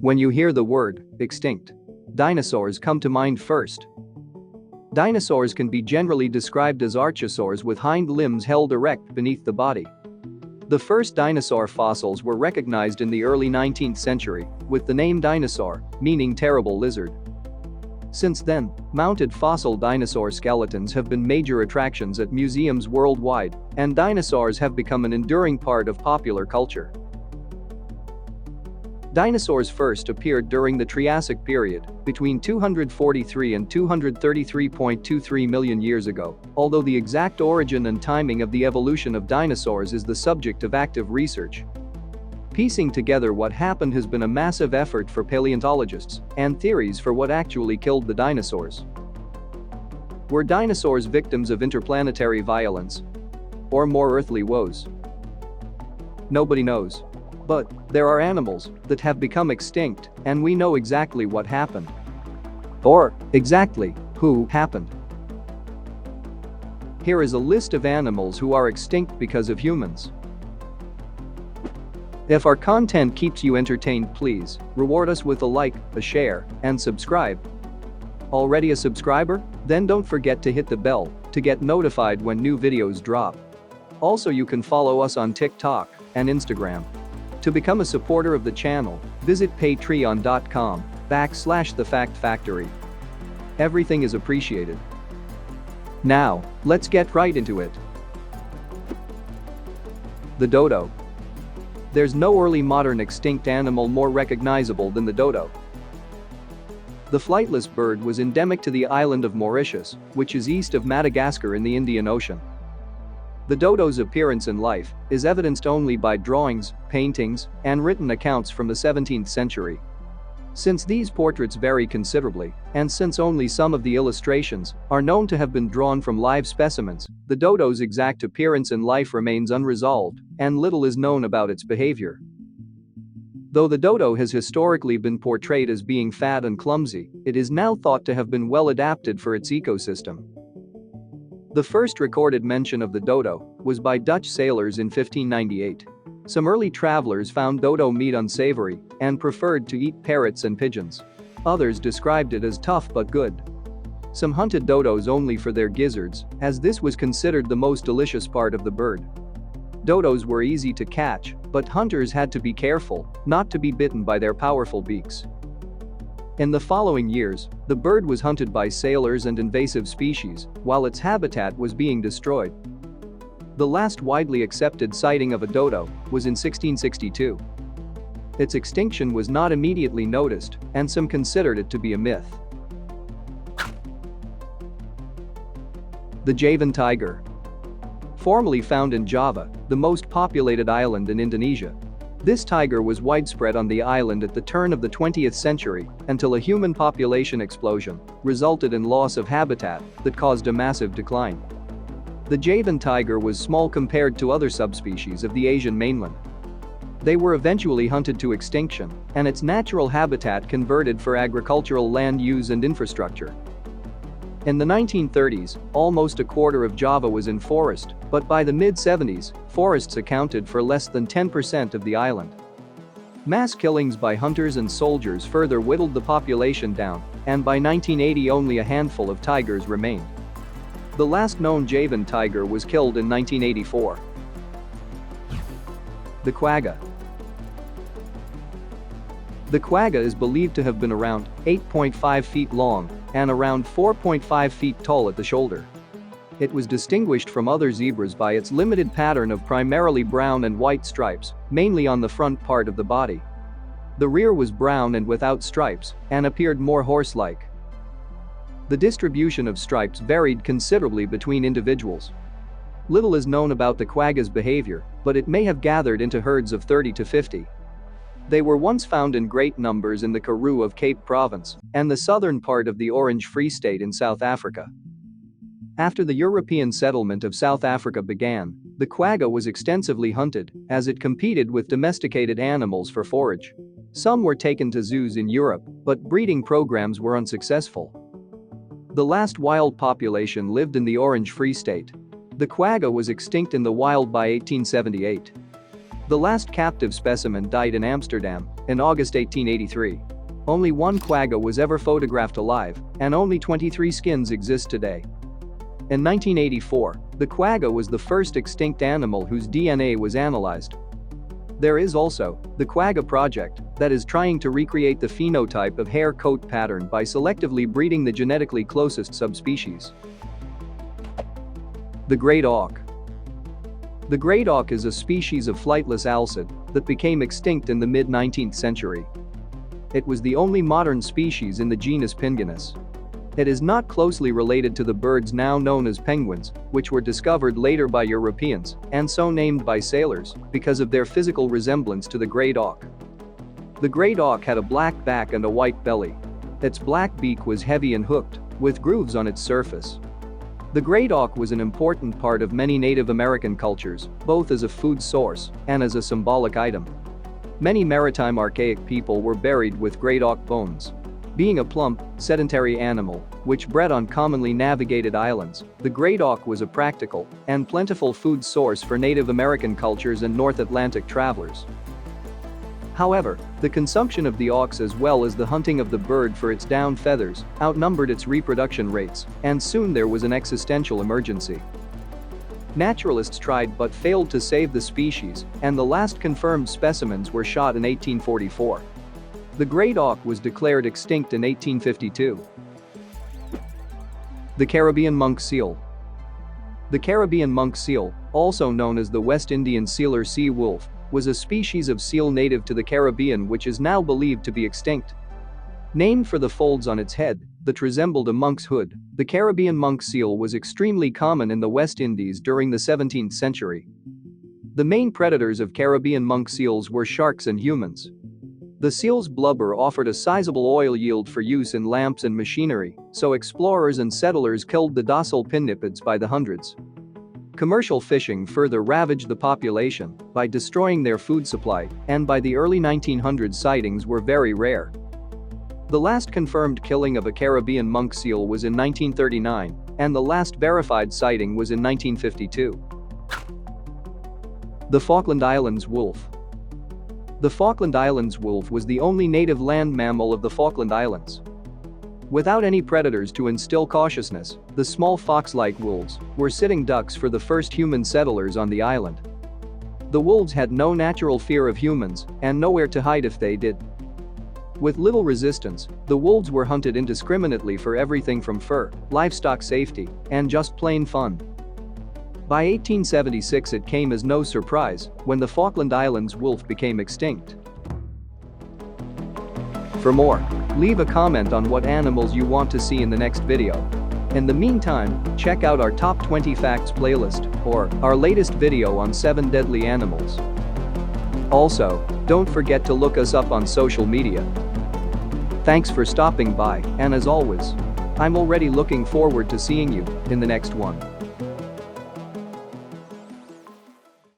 When you hear the word extinct, dinosaurs come to mind first. Dinosaurs can be generally described as archosaurs with hind limbs held erect beneath the body. The first dinosaur fossils were recognized in the early 19th century, with the name dinosaur, meaning terrible lizard. Since then, mounted fossil dinosaur skeletons have been major attractions at museums worldwide, and dinosaurs have become an enduring part of popular culture. Dinosaurs first appeared during the Triassic period, between 243 and 233.23 million years ago, although the exact origin and timing of the evolution of dinosaurs is the subject of active research. Piecing together what happened has been a massive effort for paleontologists, and theories for what actually killed the dinosaurs. Were dinosaurs victims of interplanetary violence? Or more earthly woes? Nobody knows. But there are animals that have become extinct, and we know exactly what happened. Or exactly who happened. Here is a list of animals who are extinct because of humans. If our content keeps you entertained, please reward us with a like, a share, and subscribe. Already a subscriber? Then don't forget to hit the bell to get notified when new videos drop. Also, you can follow us on TikTok and Instagram. To become a supporter of the channel, visit patreon.com/thefactfactory. Everything is appreciated. Now, let's get right into it. The dodo. There's no early modern extinct animal more recognizable than the dodo. The flightless bird was endemic to the island of Mauritius, which is east of Madagascar in the Indian Ocean. The dodo's appearance in life is evidenced only by drawings, paintings, and written accounts from the 17th century. Since these portraits vary considerably, and since only some of the illustrations are known to have been drawn from live specimens, the dodo's exact appearance in life remains unresolved, and little is known about its behavior. Though the dodo has historically been portrayed as being fat and clumsy, it is now thought to have been well adapted for its ecosystem. The first recorded mention of the dodo was by Dutch sailors in 1598. Some early travelers found dodo meat unsavory and preferred to eat parrots and pigeons. Others described it as tough but good. Some hunted dodos only for their gizzards, as this was considered the most delicious part of the bird. Dodos were easy to catch, but hunters had to be careful not to be bitten by their powerful beaks. In the following years, the bird was hunted by sailors and invasive species, while its habitat was being destroyed. The last widely accepted sighting of a dodo was in 1662. Its extinction was not immediately noticed, and some considered it to be a myth. The Javan tiger. Formerly found in Java, the most populated island in Indonesia. This tiger was widespread on the island at the turn of the 20th century until a human population explosion resulted in loss of habitat that caused a massive decline. The Javan tiger was small compared to other subspecies of the Asian mainland. They were eventually hunted to extinction, and its natural habitat converted for agricultural land use and infrastructure. In the 1930s, almost a quarter of Java was in forest, but by the mid-70s, forests accounted for less than 10% of the island. Mass killings by hunters and soldiers further whittled the population down, and by 1980 only a handful of tigers remained. The last known Javan tiger was killed in 1984. The quagga. The quagga is believed to have been around 8.5 feet long and around 4.5 feet tall at the shoulder. It was distinguished from other zebras by its limited pattern of primarily brown and white stripes, mainly on the front part of the body. The rear was brown and without stripes, and appeared more horse-like. The distribution of stripes varied considerably between individuals. Little is known about the quagga's behavior, but it may have gathered into herds of 30 to 50. They were once found in great numbers in the Karoo of Cape Province and the southern part of the Orange Free State in South Africa. After the European settlement of South Africa began, the quagga was extensively hunted as it competed with domesticated animals for forage. Some were taken to zoos in Europe, but breeding programs were unsuccessful. The last wild population lived in the Orange Free State. The quagga was extinct in the wild by 1878. The last captive specimen died in Amsterdam in August 1883. Only one quagga was ever photographed alive, and only 23 skins exist today. In 1984, the quagga was the first extinct animal whose DNA was analyzed. There is also the Quagga project that is trying to recreate the phenotype of hair coat pattern by selectively breeding the genetically closest subspecies. The great auk. The great auk is a species of flightless alcid that became extinct in the mid-19th century. It was the only modern species in the genus Pinguinus. It is not closely related to the birds now known as penguins, which were discovered later by Europeans and so named by sailors because of their physical resemblance to the great auk. The great auk had a black back and a white belly. Its black beak was heavy and hooked, with grooves on its surface. The great auk was an important part of many Native American cultures, both as a food source and as a symbolic item. Many maritime archaic people were buried with great auk bones. Being a plump, sedentary animal, which bred on commonly navigated islands, the great auk was a practical and plentiful food source for Native American cultures and North Atlantic travelers. However, the consumption of the auks as well as the hunting of the bird for its down feathers outnumbered its reproduction rates, and soon there was an existential emergency. Naturalists tried but failed to save the species, and the last confirmed specimens were shot in 1844. The great auk was declared extinct in 1852. The Caribbean monk seal. The Caribbean monk seal, also known as the West Indian seal or sea wolf, was a species of seal native to the Caribbean which is now believed to be extinct. Named for the folds on its head that resembled a monk's hood, the Caribbean monk seal was extremely common in the West Indies during the 17th century. The main predators of Caribbean monk seals were sharks and humans. The seal's blubber offered a sizable oil yield for use in lamps and machinery, so explorers and settlers killed the docile pinnipeds by the hundreds. Commercial fishing further ravaged the population by destroying their food supply, and by the early 1900s sightings were very rare. The last confirmed killing of a Caribbean monk seal was in 1939, and the last verified sighting was in 1952. The Falkland Islands wolf. The Falkland Islands wolf was the only native land mammal of the Falkland Islands. Without any predators to instill cautiousness, the small fox-like wolves were sitting ducks for the first human settlers on the island. The wolves had no natural fear of humans and nowhere to hide if they did. With little resistance, the wolves were hunted indiscriminately for everything from fur, livestock safety, and just plain fun. By 1876 it came as no surprise when the Falkland Islands wolf became extinct. For more, leave a comment on what animals you want to see in the next video. In the meantime, check out our Top 20 Facts playlist or our latest video on 7 deadly animals. Also, don't forget to look us up on social media. Thanks for stopping by, and as always, I'm already looking forward to seeing you in the next one.